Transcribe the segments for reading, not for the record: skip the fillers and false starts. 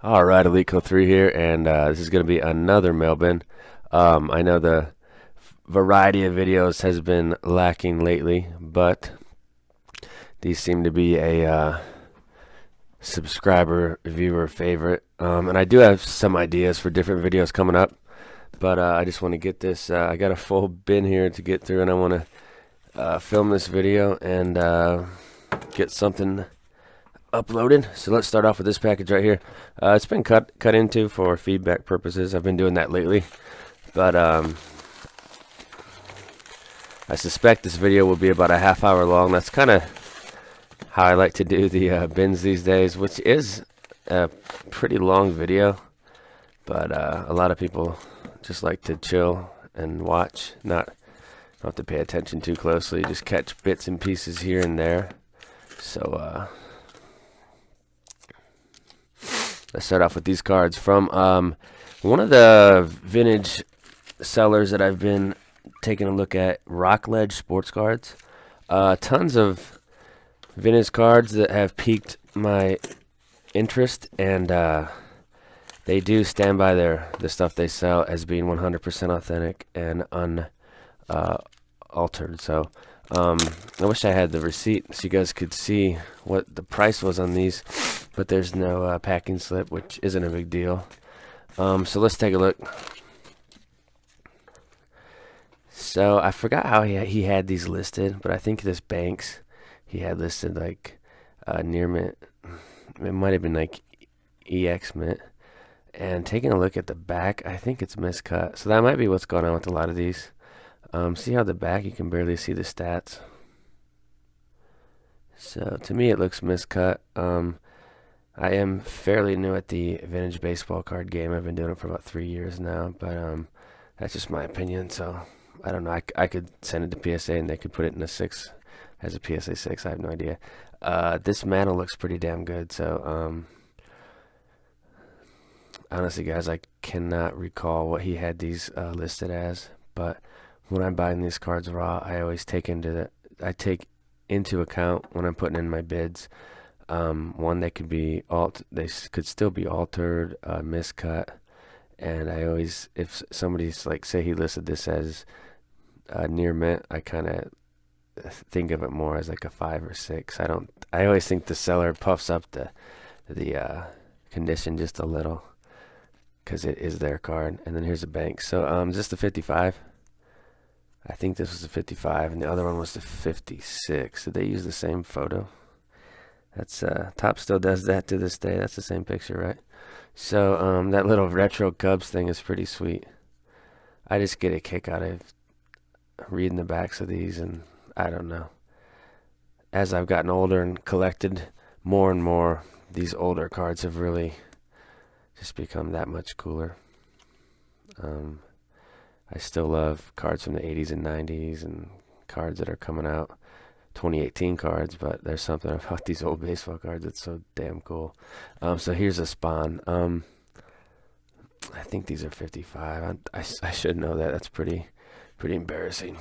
Alright, EliteCo3 here, and this is going to be another Mailbin. I know the variety of videos has been lacking lately, but these seem to be a subscriber, viewer favorite. And I do have some ideas for different videos coming up, but I just want to get this. I got a full bin here to get through, and I want to film this video and get something uploaded. So let's start off with this package right here. It's been cut into for feedback purposes. I've been doing that lately, but I suspect this video will be about a half hour long. That's kind of how I like to do the bins these days, which is a pretty long video, but a lot of people just like to chill and watch, not have to pay attention too closely, just catch bits and pieces here and there. So let's start off with these cards from one of the vintage sellers that I've been taking a look at, Rockledge Sports Cards. Tons of vintage cards that have piqued my interest, and they do stand by the stuff they sell as being 100% authentic and unaltered. So I wish I had the receipt so you guys could see what the price was on these, but there's no packing slip, which isn't a big deal. So let's take a look. So I forgot how he had these listed, but I think this Banks he had listed like near mint. It might have been like EX mint. And taking a look at the back, I think it's miscut. So that might be what's going on with a lot of these. See how the back, you can barely see the stats. So to me it looks miscut. I am fairly new at the vintage baseball card game. I've been doing it for about 3 years now, but that's just my opinion. So I don't know. I could send it to PSA and they could put it in a 6 as a PSA 6. I have no idea. This mantle looks pretty damn good. So honestly, guys, I cannot recall what he had these listed as, but when I'm buying these cards raw, I always take into account when I'm putting in my bids. One, they could be they could still be altered, miscut, and I always, if somebody's like, say he listed this as near mint, I kind of think of it more as like a 5 or 6. I always think the seller puffs up the condition just a little because it is their card. And then here's a bank. So is this the 55? I think this was the 55, and the other one was the 56. Did they use the same photo? That's Top still does that to this day. That's the same picture, right? So that little retro Cubs thing is pretty sweet. I just get a kick out of reading the backs of these, and I don't know. As I've gotten older and collected more and more, these older cards have really just become that much cooler. I still love cards from the 80s and 90s and cards that are coming out, 2018 cards, but there's something about these old baseball cards that's so damn cool. So here's a Spawn. I think these are 55. I should know that. That's pretty embarrassing.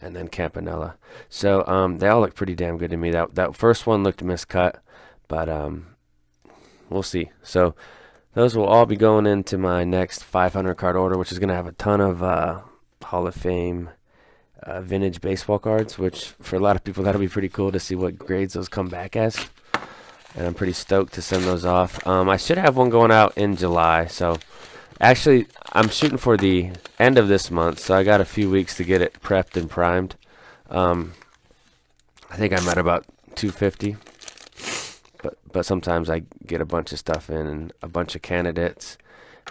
And then Campanella. So they all look pretty damn good to me. That first one looked miscut, but we'll see. So those will all be going into my next 500 card order, which is going to have a ton of Hall of Fame vintage baseball cards, which for a lot of people that'll be pretty cool to see what grades those come back as. And I'm pretty stoked to send those off. I should have one going out in July. So actually, I'm shooting for the end of this month, so I got a few weeks to get it prepped and primed. I think I'm at about 250. But sometimes I get a bunch of stuff in and a bunch of candidates,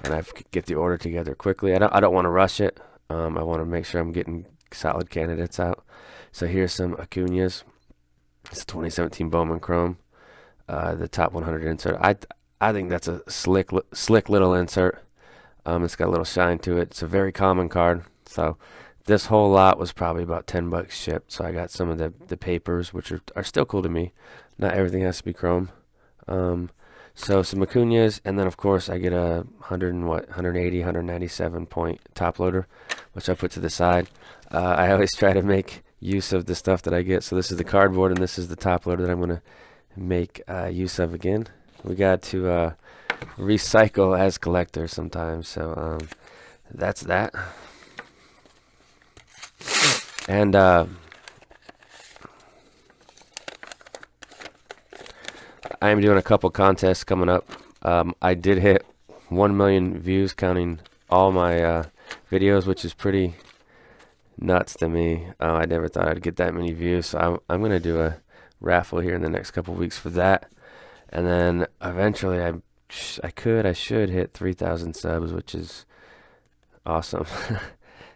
and I get the order together quickly. I don't want to rush it. I want to make sure I'm getting solid candidates out. So here's some Acuñas. It's a 2017 Bowman Chrome, the top 100 insert. I think that's a slick little insert. It's got a little shine to it. It's a very common card. So this whole lot was probably about $10 shipped. So I got some of the papers, which are still cool to me. Not everything has to be chrome. So some Acuñas, and then of course I get a 180, 197 point top loader, which I put to the side. I always try to make use of the stuff that I get. So this is the cardboard, and this is the top loader that I'm going to make use of again. We got to recycle as collectors sometimes. So that's that. And I am doing a couple contests coming up. I did hit 1 million views counting all my videos, which is pretty nuts to me. I never thought I'd get that many views, so I'm gonna do a raffle here in the next couple weeks for that, and then eventually I should hit 3,000 subs, which is awesome.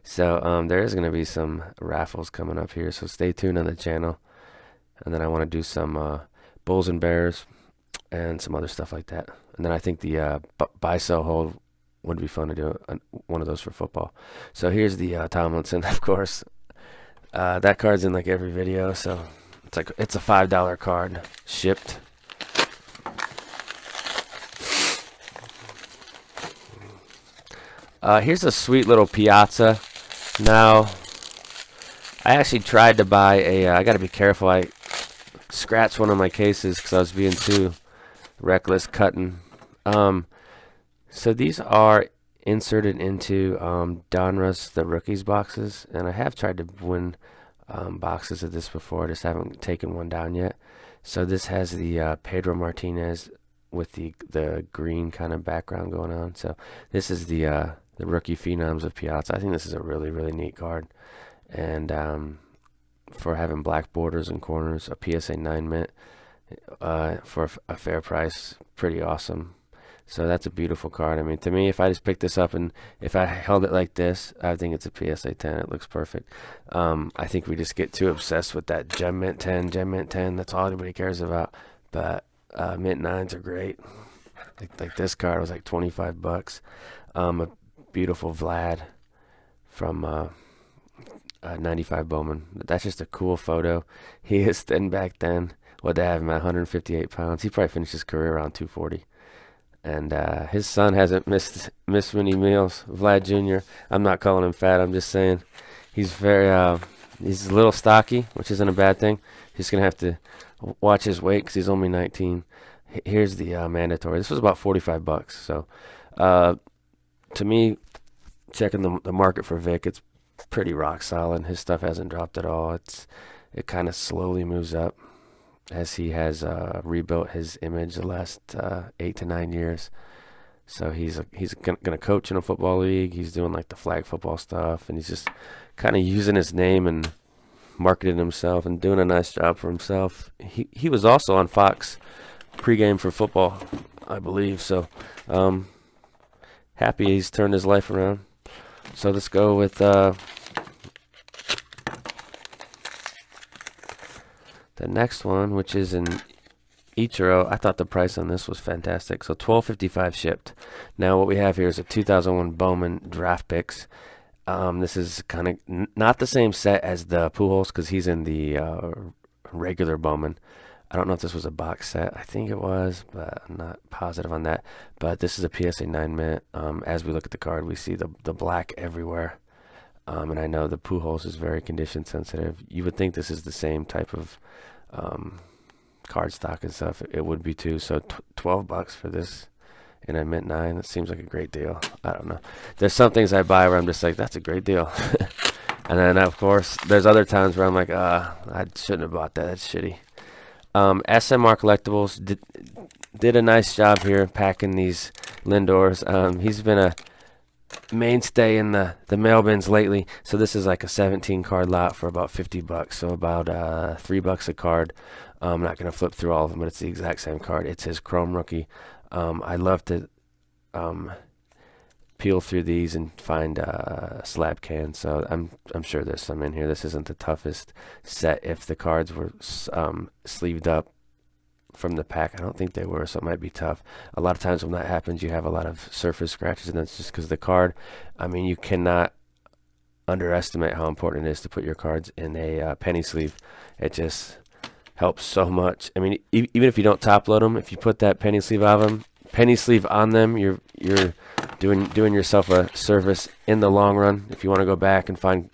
So there is gonna be some raffles coming up here, so stay tuned on the channel. And then I want to do some bulls and bears and some other stuff like that. And then I think the buy sell hold would be fun to do one of those for football. So here's the Tomlinson, of course. That card's in like every video, so it's a $5 card shipped. Here's a sweet little Piazza. Now, I actually tried to buy a. I got to be careful. I scratched one of my cases because I was being too reckless cutting. So these are inserted into Donruss, the rookies boxes, and I have tried to win boxes of this before. I just haven't taken one down yet. So this has the Pedro Martinez with the green kind of background going on. So this is the rookie phenoms of Piazza. I think this is a really, really neat card. And for having black borders and corners, a PSA 9 mint for a fair price, pretty awesome. So that's a beautiful card. I mean, to me, if I just picked this up and if I held it like this, I think it's a PSA 10. It looks perfect. I think we just get too obsessed with that Gem Mint 10, Gem Mint 10. That's all anybody cares about. But Mint 9s are great. Like this card was like 25 bucks. A beautiful Vlad from 95 Bowman. That's just a cool photo. He is thin back then. What they have him at 158 pounds. He probably finished his career around 240. And his son hasn't missed many meals. Vlad Jr. I'm not calling him fat. I'm just saying he's he's a little stocky, which isn't a bad thing. He's gonna have to watch his weight because he's only 19. Here's the mandatory. This was about 45 bucks. So to me, checking the market for Vic, it's pretty rock solid. His stuff hasn't dropped at all. It kind of slowly moves up as he has rebuilt his image the last 8 to 9 years. So he's gonna coach in a football league. He's doing like the flag football stuff, and he's just kind of using his name and marketing himself and doing a nice job for himself. He was also on Fox pregame for football, I believe. So happy he's turned his life around. So let's go with the next one, which is an Ichiro. I thought the price on this was fantastic. So $12.55 shipped. Now what we have here is a 2001 Bowman draft picks. This is kind of not the same set as the Pujols because he's in the regular Bowman. I don't know if this was a box set. I think it was, but I'm not positive on that. But this is a PSA 9 mint. As we look at the card, we see the black everywhere. And I know the Pujols is very condition sensitive. You would think this is the same type of card stock and stuff. It would be too. So 12 bucks for this in a mint 9. That seems like a great deal. I don't know. There's some things I buy where I'm just like, that's a great deal. And then of course there's other times where I'm like, I shouldn't have bought that. That's shitty. SMR Collectibles did a nice job here packing these Lindors. He's been a mainstay in the Mailbins lately. So this is like a 17 card lot for about 50 bucks. So about $3 a card. I'm not going to flip through all of them, but it's the exact same card. It's his Chrome rookie. I love to peel through these and find slab cans. So I'm sure there's some in here. This isn't the toughest set. If the cards were sleeved up from the pack, I don't think they were, so it might be tough. A lot of times when that happens, you have a lot of surface scratches, and that's just because the card. I mean, you cannot underestimate how important it is to put your cards in a penny sleeve. It just helps so much. I mean, even if you don't top load them, if you put that penny sleeve on them, you're doing yourself a service in the long run. If you want to go back and find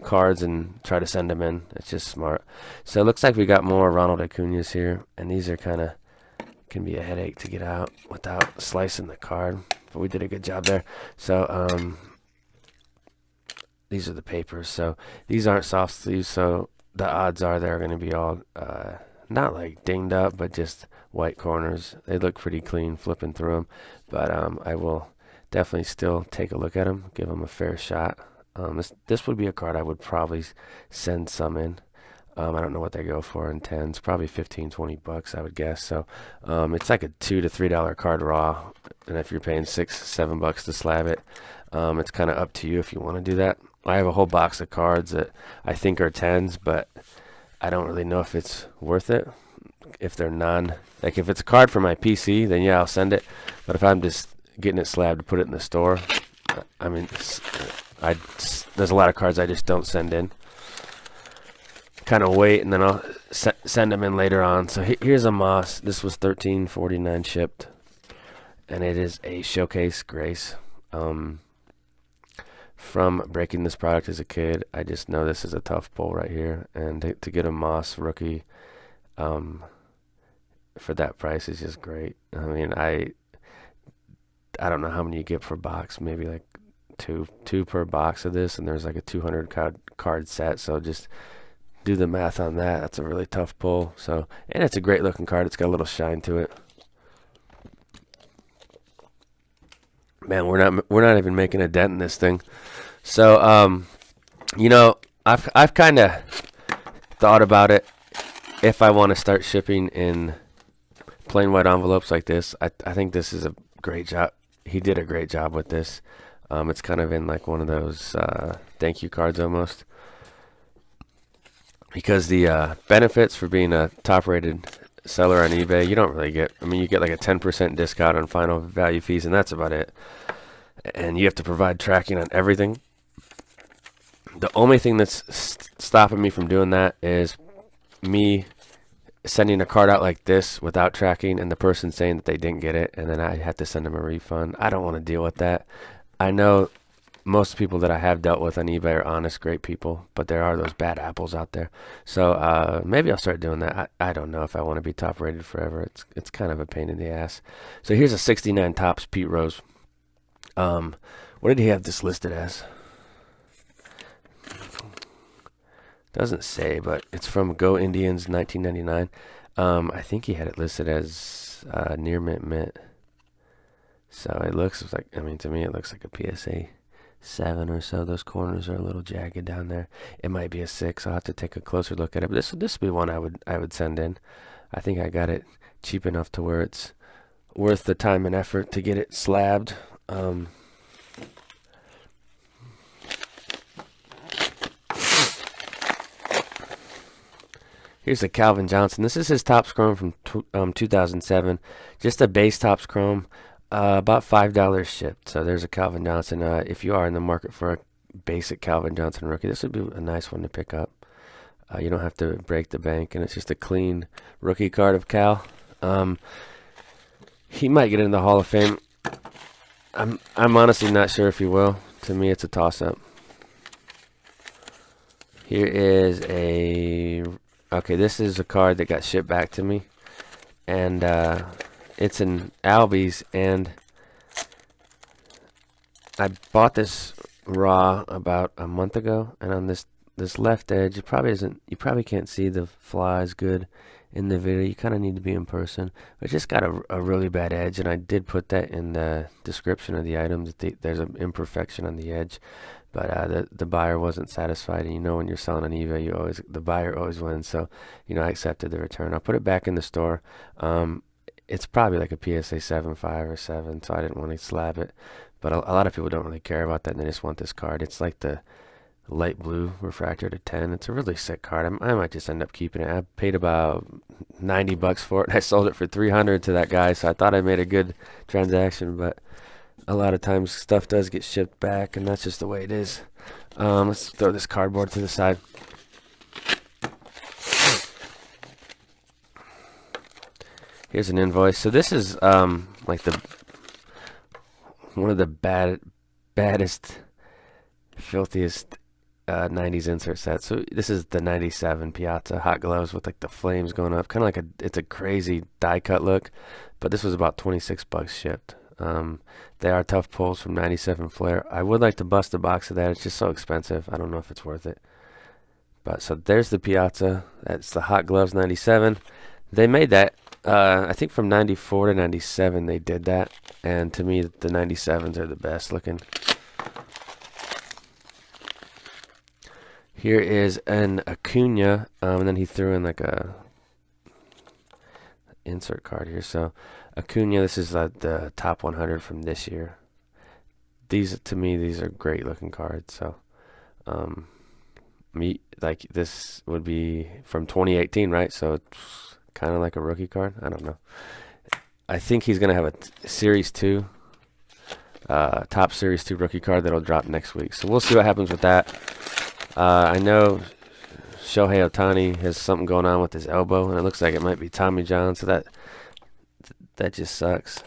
cards and try to send them in, it's just smart. So it looks like we got more Ronald Acuñas here, and these are kind of can be a headache to get out without slicing the card. But we did a good job there. So these are the papers. So these aren't soft sleeves, so the odds are they're going to be all not like dinged up, but just white corners. They look pretty clean flipping through them, but I will definitely still take a look at them, give them a fair shot. This would be a card I would probably send some in. I don't know what they go for in tens, probably 15, 20 bucks, I would guess. So it's like a $2 to $3 card raw, and if you're paying $6, $7 to slab it, it's kind of up to you if you want to do that. I have a whole box of cards that I think are tens, but I don't really know if it's worth it. If they're like if it's a card for my PC, then yeah, I'll send it. But if I'm just getting it slabbed to put it in the store, I mean, there's a lot of cards I just don't send in. Kind of wait, and then I'll send them in later on. So here's a Moss. This was $13.49 shipped, and it is a Showcase Grace. From breaking this product as a kid, I just know this is a tough pull right here, and to get a Moss rookie for that price is just great. I mean, I don't know how many you get per box, maybe like two per box of this, and there's like a 200 card set, so just do the math on that. That's a really tough pull. So, and it's a great looking card. It's got a little shine to it. Man, we're not even making a dent in this thing. So, you know, I've kind of thought about it. If I want to start shipping in plain white envelopes like this, I think this is a great job. He did a great job with this. It's kind of in like one of those thank you cards almost. Because the benefits for being a top-rated seller on eBay, you don't really get. I mean, you get like a 10% discount on final value fees, and that's about it. And you have to provide tracking on everything. The only thing that's stopping me from doing that is me sending a card out like this without tracking, and the person saying that they didn't get it, and then I have to send them a refund. I don't want to deal with that. I know most people that I have dealt with on eBay are honest, great people, but there are those bad apples out there. So maybe I'll start doing that. I don't know if I want to be top rated forever. It's kind of a pain in the ass. So here's a 69 Topps Pete Rose. What did he have this listed as? Doesn't say, but it's from Go Indians 1999. I think he had it listed as near mint. So it looks like, I mean, to me it looks like a PSA 7 or so. Those corners are a little jagged down there. It might be a 6. I'll have to take a closer look at it. But this would be one I would send in. I think I got it cheap enough to where it's worth the time and effort to get it slabbed. Here's a Calvin Johnson. This is his Topps Chrome from 2007. Just a base Topps Chrome. About $5 shipped. So there's a Calvin Johnson. If you are in the market for a basic Calvin Johnson rookie, this would be a nice one to pick up. You don't have to break the bank, and it's just a clean rookie card of Cal. He might get in the Hall of Fame. I'm honestly not sure if he will. To me, it's a toss-up. Here is okay, this is a card that got shipped back to me, and it's an Albies, and I bought this raw about a month ago, and on this left edge, you probably can't see the flies good in the video. You kind of need to be in person. But it just got a really bad edge, and I did put that in the description of the item that there's an imperfection on the edge. But the buyer wasn't satisfied, and you know when you're selling on eBay, the buyer always wins. So, you know, I accepted the return. I'll put it back in the store. It's probably like a PSA 7.5 or 7, so I didn't want to slab it. But a lot of people don't really care about that, and they just want this card. It's like the light blue refractor to 10. It's a really sick card. I might just end up keeping it. I paid about $90 for it, and I sold it for $300 to that guy, so I thought I made a good transaction, but a lot of times stuff does get shipped back, and that's just the way it is. Let's throw this cardboard to the side. Here's an invoice. So this is like one of the baddest, filthiest 90s insert set. So this is the 97 Piazza Hot Gloves with like the flames going up. Kind of like it's a crazy die cut look, but this was about 26 bucks shipped. They are tough pulls from 97 Flair. I would like to bust a box of that. It's just so expensive. I don't know if it's worth it. But so there's the Piazza. That's the Hot Gloves 97. They made that, I think from 94 to 97 they did that. And to me, the 97s are the best looking. Here is an Acuna, and then he threw in like a insert card here. So Acuna, this is the top 100 from this year. These, to me, these are great looking cards. So like this would be from 2018, right? So it's kind of like a rookie card. I don't know. I think he's gonna have a Series 2, top Series 2 rookie card that'll drop next week. So we'll see what happens with that. I know Shohei Ohtani has something going on with his elbow, and it looks like it might be Tommy John. So that just sucks.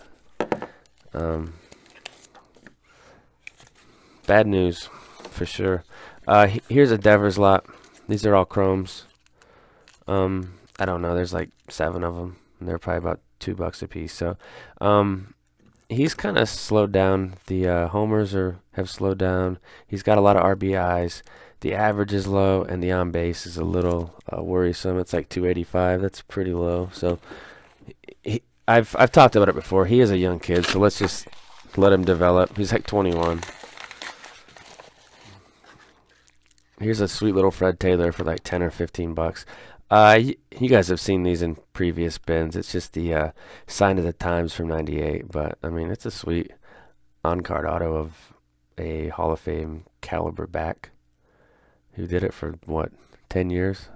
Bad news for sure. Here's a Devers lot. These are all chromes. I don't know. There's like 7 of them, and they're probably about $2 a piece. So, he's kind of slowed down. The homers have slowed down. He's got a lot of RBIs. The average is low, and the on base is a little worrisome. It's like 285. That's pretty low. So, I've talked about it before. He is a young kid, so let's just let him develop. He's like 21. Here's a sweet little Fred Taylor for like 10 or 15 bucks. You guys have seen these in previous bins. It's just the Sign of the Times from 98. But, I mean, it's a sweet on-card auto of a Hall of Fame caliber back who did it for, 10 years?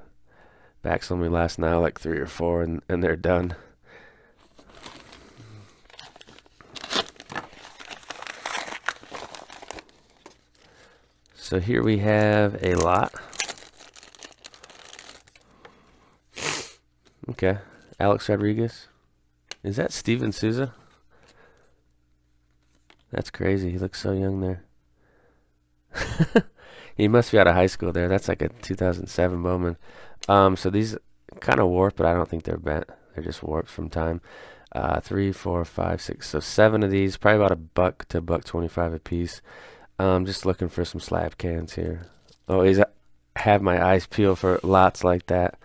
Backs only last now like 3 or 4, and they're done. So here we have a lot. Okay, Alex Rodriguez. Is that Steven Souza? That's crazy. He looks so young there. He must be out of high school there. That's like a 2007 Bowman. So these kind of warped, but I don't think they're bent. They're just warped from time. 3, 4, 5, 6. So 7 of these, probably about $1 to $1.25 a piece. Just looking for some slab cans here. Always have my eyes peeled for lots like that.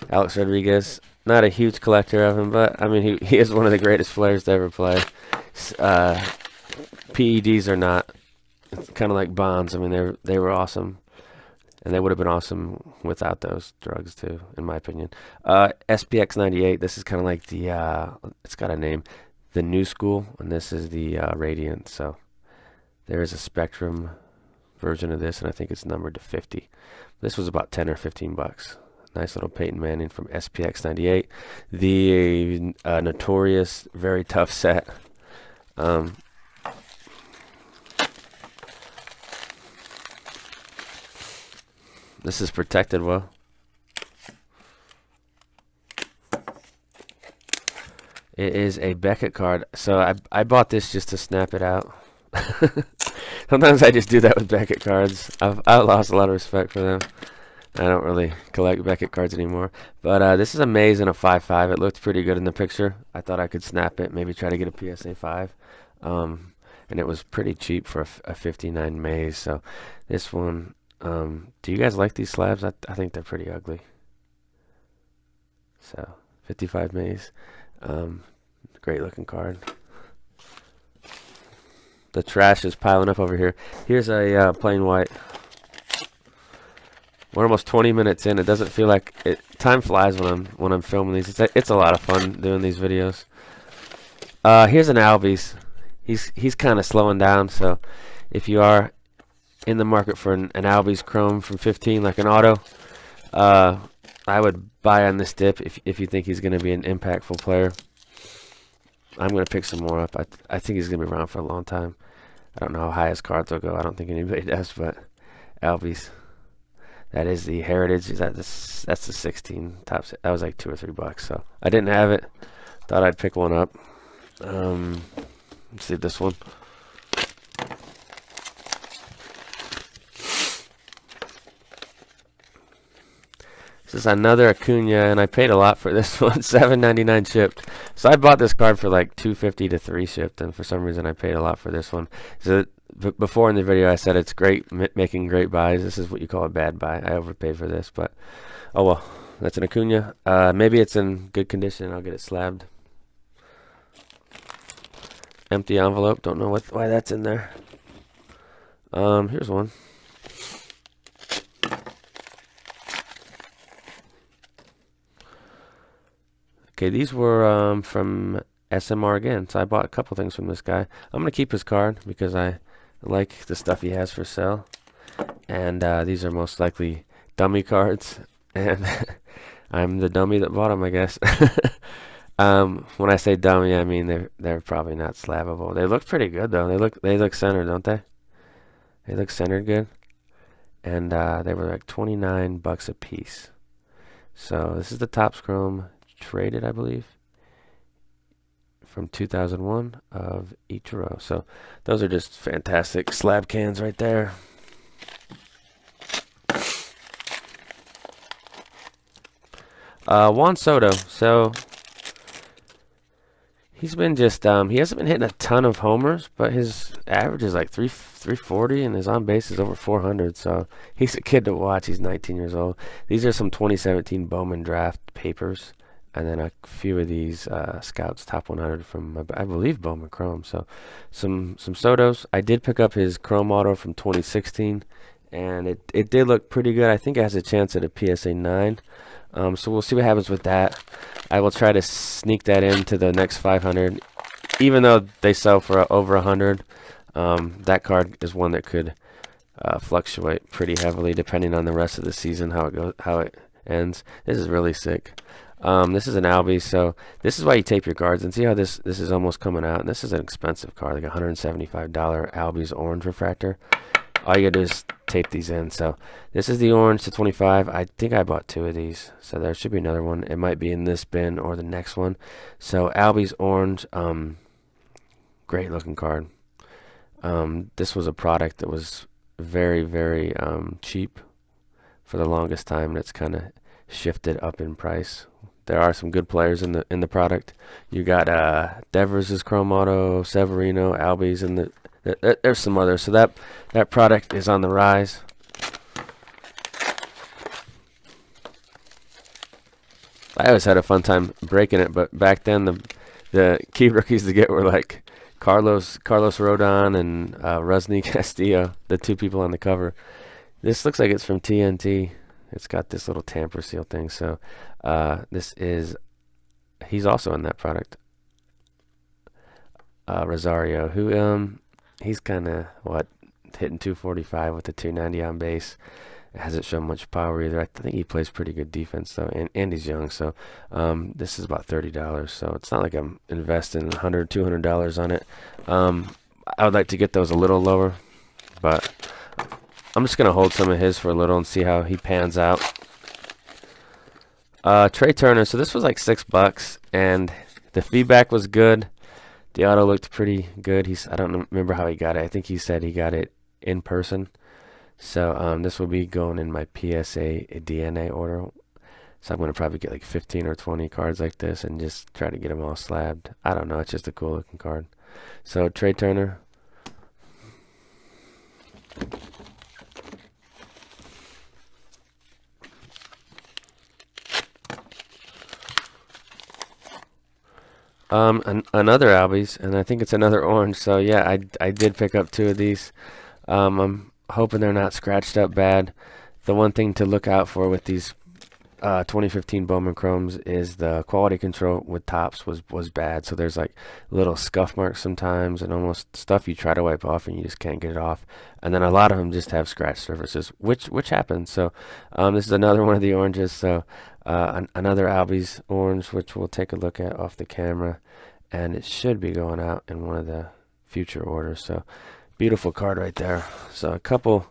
Alex Rodriguez, not a huge collector of him, but I mean he is one of the greatest players to ever play. PEDs are not. It's kind of like Bonds. I mean they were awesome, and they would have been awesome without those drugs too, in my opinion. SPX 98. This is kind of like the it's got a name, the New School, and this is the Radiant. So there is a Spectrum version of this, and I think it's numbered to 50. This was about 10 or 15 bucks. Nice little Peyton Manning from SPX 98. The notorious, very tough set. This is protected well. It is a Beckett card. So I bought this just to snap it out. Sometimes I just do that with Beckett cards. I lost a lot of respect for them. I don't really collect Beckett cards anymore. But this is a Mays and a 5.5. It looked pretty good in the picture. I thought I could snap it, maybe try to get a PSA 5. And it was pretty cheap for a 59 Mays. So this one, do you guys like these slabs? I think they're pretty ugly. So 55 Mays. Great looking card. The trash is piling up over here. Here's a plain white. We're almost 20 minutes in. It doesn't feel like it. Time flies when I'm filming these. It's a lot of fun doing these videos. Here's an Albies. He's kind of slowing down. So if you are in the market for an Albies Chrome from 15, like an auto, I would buy on this dip if you think he's going to be an impactful player. I'm going to pick some more up. I think he's going to be around for a long time. I don't know how high his cards will go. I don't think anybody does, but Albies. That is the Heritage. That's the 16 top set. That was like $2 or $3, so I didn't have it. Thought I'd pick one up. Let's see this one. This is another Acuna, and I paid a lot for this one, $7.99 shipped. So I bought this card for like $2.50 to $3 shipped, and for some reason I paid a lot for this one. So before in the video I said it's great making great buys. This is what you call a bad buy. I overpaid for this, but oh well. That's an Acuna. Maybe it's in good condition. I'll get it slabbed. Empty envelope. Don't know why that's in there. Here's one. Okay, these were from SMR again. So I bought a couple things from this guy. I'm gonna keep his card because I like the stuff he has for sale. And these are most likely dummy cards, and I'm the dummy that bought them, I guess. When I say dummy, I mean they're probably not slabbable. They look pretty good though. They look centered, don't they? They look centered good, and they were like $29 a piece. So this is the Topps Chrome traded, I believe, from 2001 of Ichiro. So those are just fantastic slab cans right there. Juan Soto. So he's been just he hasn't been hitting a ton of homers, but his average is like 340, and his on base is over 400. So he's a kid to watch. He's 19 years old. These are some 2017 Bowman draft papers, and then a few of these Scouts Top 100 from I believe Bowman Chrome. So some Sotos. I did pick up his Chrome Auto from 2016, and it did look pretty good. I think it has a chance at a PSA 9. So we'll see what happens with that. I will try to sneak that into the next 500. Even though they sell for over 100, that card is one that could fluctuate pretty heavily depending on the rest of the season, how it ends. This is really sick. This is an Albie, so this is why you tape your cards. And see how this is almost coming out. And this is an expensive card, like $175 Albie's orange refractor. All you gotta do is tape these in. So this is the orange to 25. I think I bought 2 of these, so there should be another one. It might be in this bin or the next one. So Albie's orange, great looking card. This was a product that was very, very cheap for the longest time, and it's kind of shifted up in price. There are some good players in the product. You got Devers' Chrome Auto, Severino, Albie's, and there's some others. So that product is on the rise. I always had a fun time breaking it, but back then the key rookies to get were like Carlos Rodon and Rusney Castillo, the 2 people on the cover. This looks like it's from TNT. It's got this little tamper seal thing. So he's also in that product. Rosario, who he's kind of hitting 245 with the 290 on base. Hasn't shown much power either. I think he plays pretty good defense though, and he's young. So this is about $30. So it's not like I'm investing $100, $200 on it. I would like to get those a little lower, but I'm just gonna hold some of his for a little and see how he pans out. Trey Turner. So this was like $6, and the feedback was good. The auto looked pretty good. I don't remember how he got it. I think he said he got it in person. So this will be going in my PSA DNA order. So I'm going to probably get like 15 or 20 cards like this and just try to get them all slabbed. I don't know. It's just a cool looking card. So Trey Turner. Another Albies, and I think it's another orange. So yeah, I did pick up 2 of these. I'm hoping they're not scratched up bad. The one thing to look out for with these 2015 Bowman Chromes is the quality control with Topps was bad. So there's like little scuff marks sometimes, and almost stuff you try to wipe off and you just can't get it off. And then a lot of them just have scratch surfaces, which happens. So this is another one of the oranges. So another Albies orange, which we'll take a look at off the camera, and it should be going out in one of the future orders. So beautiful card right there. So a couple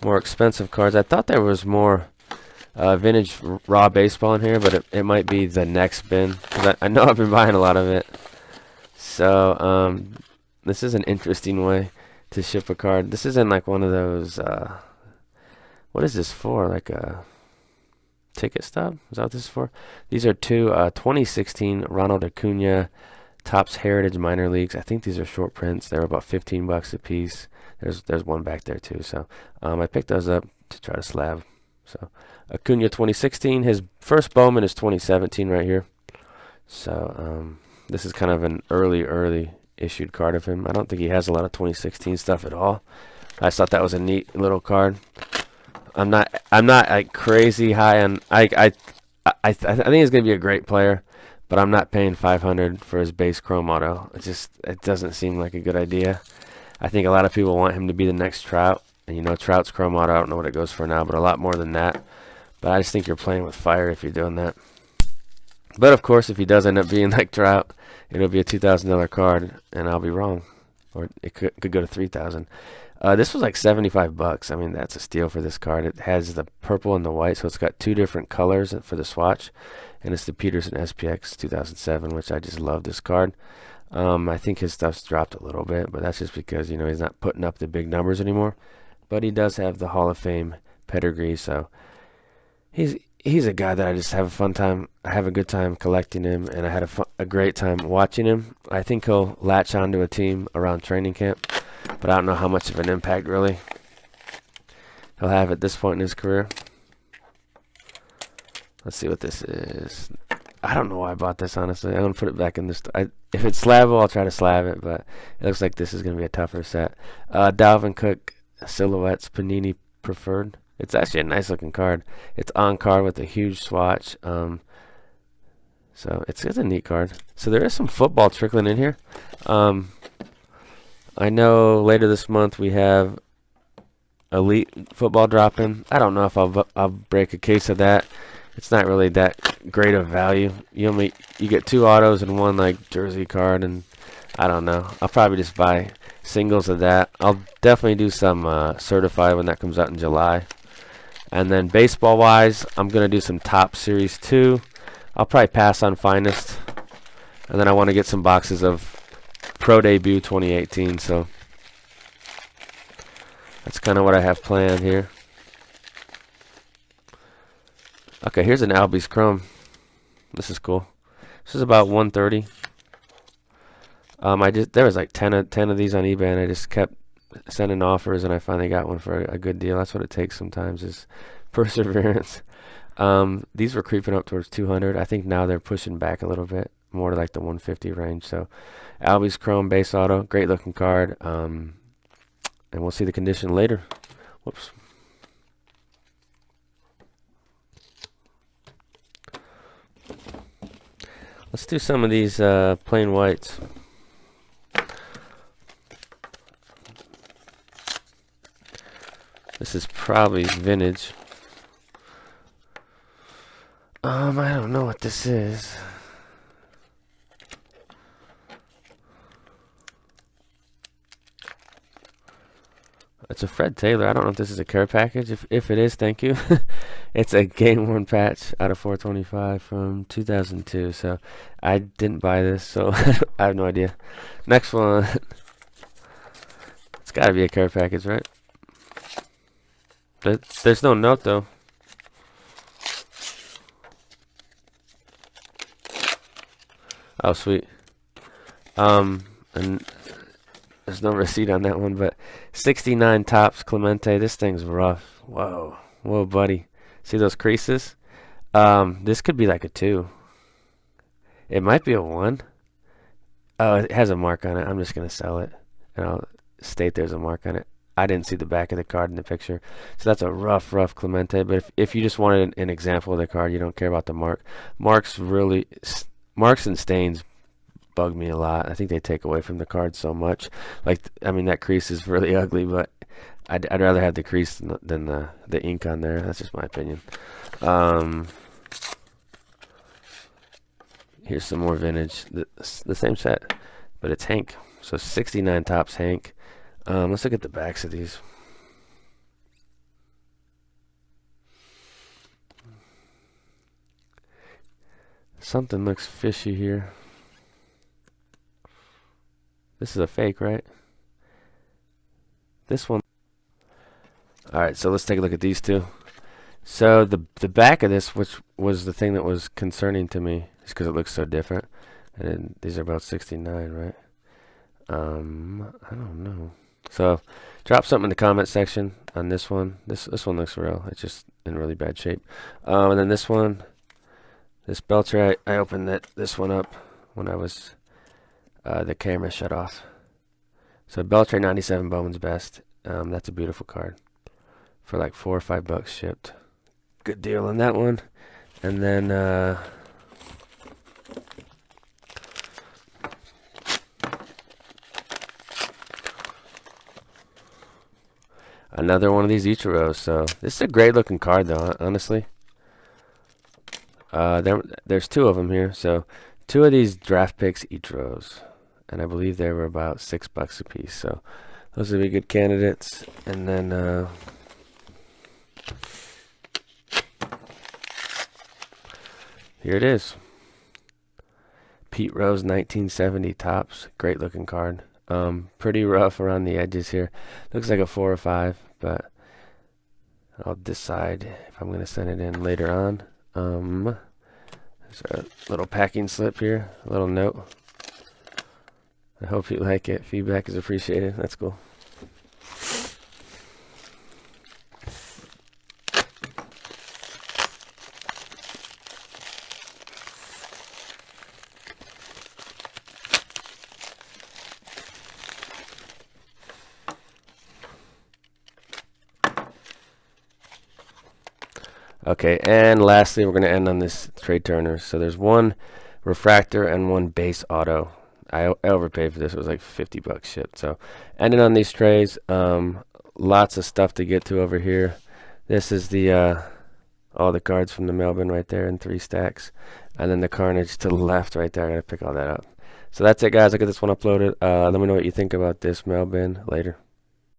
more expensive cards. I thought there was more vintage raw baseball in here, but it might be the next bin, because I know I've been buying a lot of it. So this is an interesting way to ship a card. This is in like one of those what is this for, like a ticket stub. Is that what this is for? These are two 2016 Ronald Acuna Topps Heritage Minor Leagues. I think these are short prints. They're about $15 a piece. There's one back there too. So I picked those up to try to slab. So Acuna 2016. His first Bowman is 2017 right here. So this is kind of an early issued card of him. I don't think he has a lot of 2016 stuff at all. I just thought that was a neat little card. I'm not like crazy high on. I think he's gonna be a great player, but I'm not paying 500 for his base chrome auto. It doesn't seem like a good idea. I think a lot of people want him to be the next Trout, and you know Trout's chrome auto. I don't know what it goes for now, but a lot more than that. But I just think you're playing with fire if you're doing that. But of course, if he does end up being like Trout, it'll be a $2,000 card, and I'll be wrong, or it could go to $3,000. This was like $75. I mean, that's a steal for this card. It has the purple and the white, so it's got two different colors for the swatch, and it's the Peterson SPX 2007, which I just love this card. I think his stuff's dropped a little bit, but that's just because you know he's not putting up the big numbers anymore. But he does have the Hall of Fame pedigree, so he's a guy that I just have a fun time. I have a good time collecting him, and I had a great time watching him. I think he'll latch onto a team around training camp, but I don't know how much of an impact really he'll have at this point in his career. Let's see what this is. I don't know why I bought this, honestly. I'm going to put it back in this. If it's slabable, I'll try to slab it, but it looks like this is going to be a tougher set. Dalvin Cook Silhouettes Panini Preferred. It's actually a nice looking card. It's on card with a huge swatch. So it's a neat card. So there is some football trickling in here. I know later this month we have Elite football dropping. I don't know if I'll break a case of that. It's not really that great of value. You get two autos and one like jersey card, and I don't know. I'll probably just buy singles of that. I'll definitely do some certified when that comes out in July. And then baseball wise, I'm gonna do some Top Series 2. I'll probably pass on Finest, and then I want to get some boxes of Pro Debut 2018. So that's kind of what I have planned here. Okay, here's an Albies Chrome. This is cool. This is about 130. There was like 10 of these on eBay, and I just kept sending offers, and I finally got one for a good deal. That's what it takes sometimes, is perseverance. These were creeping up towards 200. I think now they're pushing back a little bit more to like the 150 range. So Albies Chrome base auto, great looking card. And we'll see the condition later. Whoops. Let's do some of these plain whites. This is probably vintage. I don't know what this is. It's a Fred Taylor. I don't know if this is a care package. If it is, thank you. It's a game worn patch out of 425 from 2002. So I didn't buy this, so I have no idea. Next one. It's got to be a care package, right? There's no note though. Oh, sweet. And there's no receipt on that one, but 69 Topps Clemente. This thing's rough. Whoa, whoa, buddy. See those creases? This could be like a 2. It might be a 1. Oh, it has a mark on it. I'm just gonna sell it, and I'll state there's a mark on it. I didn't see the back of the card in the picture, so that's a rough Clemente. But if you just wanted an example of the card, you don't care about the mark. Marks and stains bug me a lot. I think they take away from the card so much. Like, I mean, that crease is really ugly, but I'd rather have the crease than the ink on there. That's just my opinion. Here's some more vintage. The same set, but it's Hank. So 69 Topps Hank. Let's look at the backs of these. Something looks fishy here. This is a fake, right? This one. Alright, so let's take a look at these two. So the back of this, which was the thing that was concerning to me, is because it looks so different. And then these are about 69, right? I don't know. So drop something in the comment section on this one. This one looks real. It's just in really bad shape. And then this one, this Belcher, I opened this one up when I was the camera shut off. So Belcher 97 Bowman's Best. That's a beautiful card for like $4 or $5 shipped. Good deal on that one. And then another one of these Ichiros. So this is a great looking card though, honestly. There's two of them here. So two of these draft picks Ichiros, and I believe they were about $6 a piece. So those would be good candidates. And then here it is. Pete Rose 1970 Topps. Great looking card. Pretty rough around the edges here. Looks like a 4 or 5, but I'll decide if I'm going to send it in later on. There's a little packing slip here, a little note. I hope you like it. Feedback is appreciated. That's cool. Okay, and lastly, we're going to end on this trade Turner. So there's one refractor and one base auto. I overpaid for this. It was like $50 shipped. So ending on these trays. Lots of stuff to get to over here. This is the all the cards from the Mailbin right there in 3 stacks. And then the Carnage to the left right there. I got to pick all that up. So that's it, guys. I'll get this one uploaded. Let me know what you think about this Mailbin later.